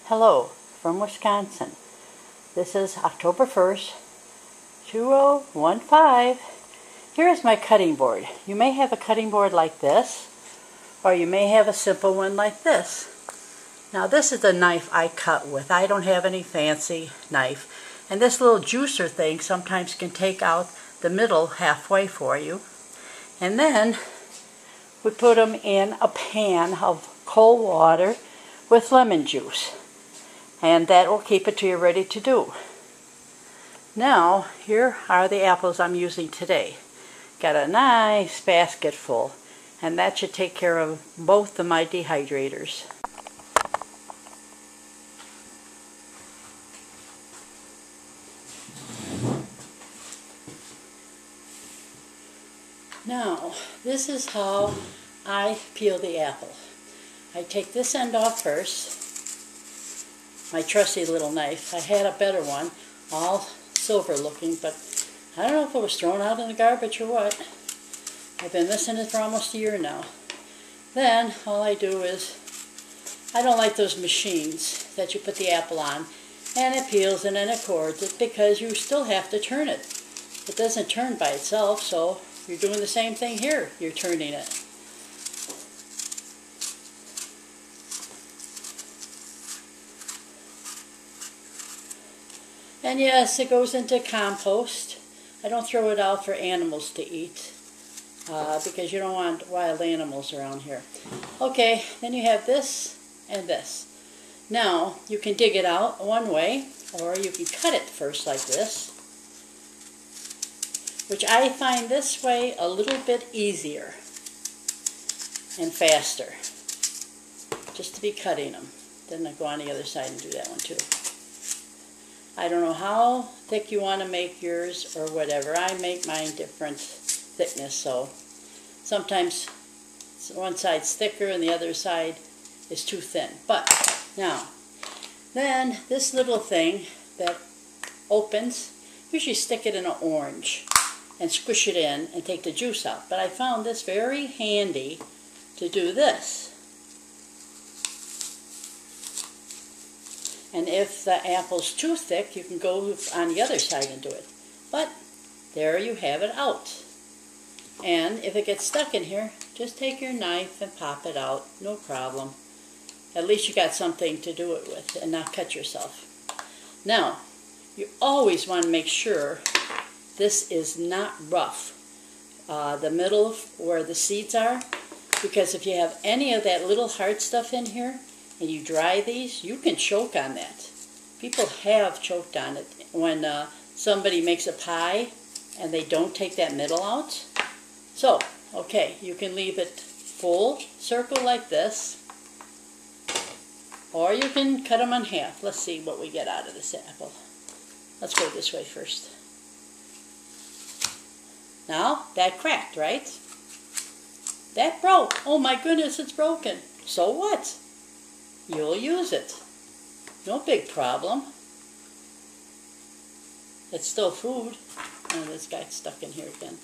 Hello from Wisconsin. This is October 1st, 2015. Here is my cutting board. You may have a cutting board like this, or you may have a simple one like this. Now this is the knife I cut with. I don't have any fancy knife. And this little juicer thing sometimes can take out the middle halfway for you. And then we put them in a pan of cold water with lemon juice. And that will keep it till you're ready to do. Now, here are the apples I'm using today. Got a nice basket full, and that should take care of both of my dehydrators. Now, this is how I peel the apple. I take this end off first. My trusty little knife. I had a better one, all silver looking, but I don't know if it was thrown out in the garbage or what. I've been missing it for almost a year now. Then all I do is, I don't like those machines that you put the apple on and it peels and then it cores it, because you still have to turn it. It doesn't turn by itself, so you're doing the same thing here. You're turning it. And yes, it goes into compost. I don't throw it out for animals to eat because you don't want wild animals around here. Okay, then you have this and this. Now, you can dig it out one way, or you can cut it first like this, which I find this way a little bit easier and faster, just to be cutting them. Then I go on the other side and do that one too. I don't know how thick you want to make yours or whatever. I make mine different thickness, so sometimes one side's thicker and the other side is too thin. But now, then this little thing that opens, usually stick it in an orange and squish it in and take the juice out. But I found this very handy to do this. And if the apple's too thick, you can go on the other side and do it. But there you have it out. And if it gets stuck in here, just take your knife and pop it out. No problem. At least you got something to do it with and not cut yourself. Now, you always want to make sure this is not rough. The middle where the seeds are, because if you have any of that little hard stuff in here, and you dry these, you can choke on that. People have choked on it when somebody makes a pie and they don't take that middle out. So, okay, you can leave it full circle like this, or you can cut them in half. Let's see what we get out of this apple. Let's go this way first. Now, that cracked, right? That broke. Oh my goodness, it's broken. So what? You'll use it. No big problem. It's still food. Oh, this got stuck in here again.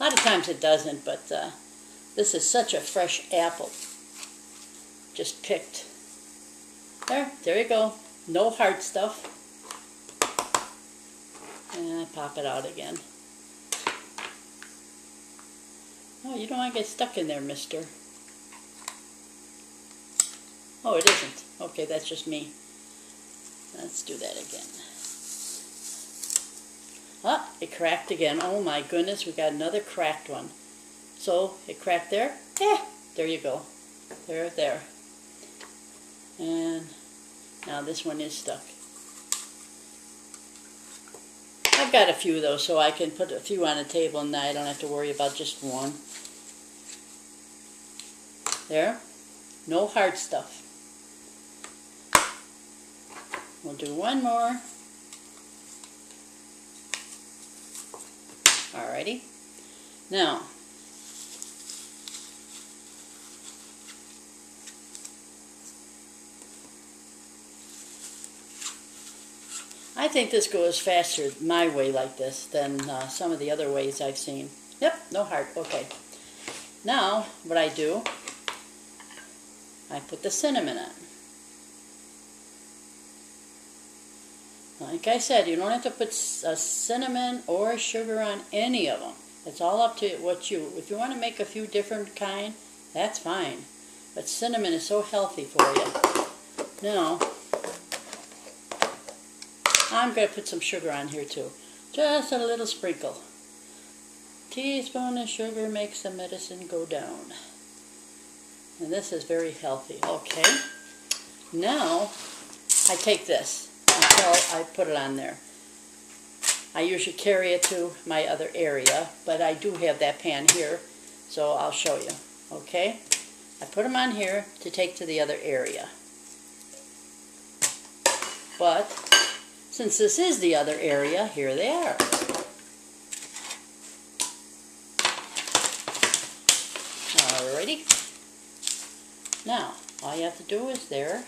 A lot of times it doesn't, but this is such a fresh apple. Just picked. There you go. No hard stuff. And pop it out again. Oh, you don't want to get stuck in there, mister. Oh, it isn't. Okay, that's just me. Let's do that again. Ah, it cracked again. Oh my goodness, we got another cracked one. So, it cracked there. There you go. There. And now this one is stuck. I've got a few though, so I can put a few on the table and I don't have to worry about just one. There. No hard stuff. We'll do one more. Alrighty. Now, I think this goes faster my way like this than some of the other ways I've seen. Yep, no hard. Okay. Now, what I do, I put the cinnamon on. Like I said, you don't have to put cinnamon or sugar on any of them. It's all up to what you, if you want to make a few different kind, that's fine. But cinnamon is so healthy for you. Now, I'm going to put some sugar on here too. Just a little sprinkle. Teaspoon of sugar makes the medicine go down. And this is very healthy. Okay. Now, I take this until I put it on there. I usually carry it to my other area, but I do have that pan here, so I'll show you. Okay? I put them on here to take to the other area. But, since this is the other area, here they are. Alrighty. Now, all you have to do is there,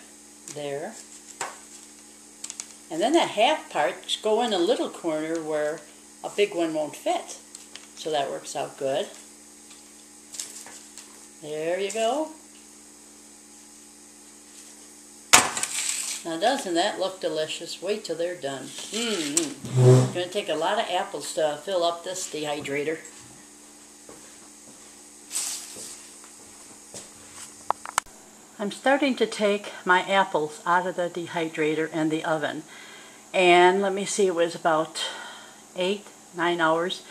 and then that half part go in a little corner where a big one won't fit. So that works out good. There you go. Now doesn't that look delicious? Wait till they're done. It's going to take a lot of apples to fill up this dehydrator. I'm starting to take my apples out of the dehydrator and the oven. And let me see, it was about 8-9 hours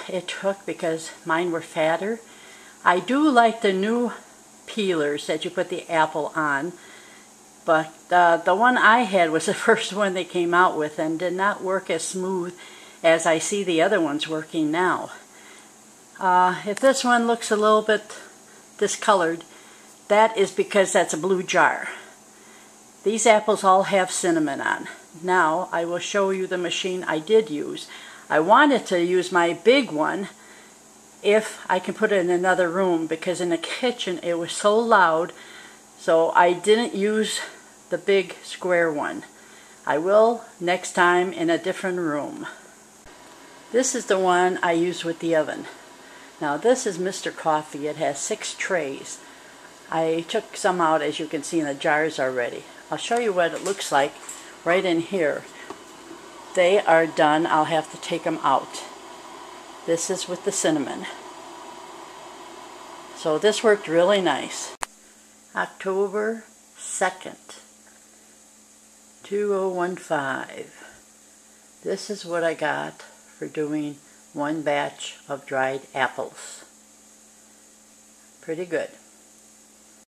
it took because mine were fatter. I do like the new peelers that you put the apple on, but the one I had was the first one they came out with and did not work as smooth as I see the other ones working now. If this one looks a little bit discolored, that is because that's a blue jar. These apples all have cinnamon on. Now I will show you the machine I did use. I wanted to use my big one if I can put it in another room because in the kitchen it was so loud, so I didn't use the big square one. I will next time in a different room. This is the one I use with the oven. Now this is Mr. Coffee. It has 6 trays. I took some out, as you can see, in the jars already. I'll show you what it looks like right in here. They are done. I'll have to take them out. This is with the cinnamon. So this worked really nice. October 2nd, 2015. This is what I got for doing one batch of dried apples. Pretty good.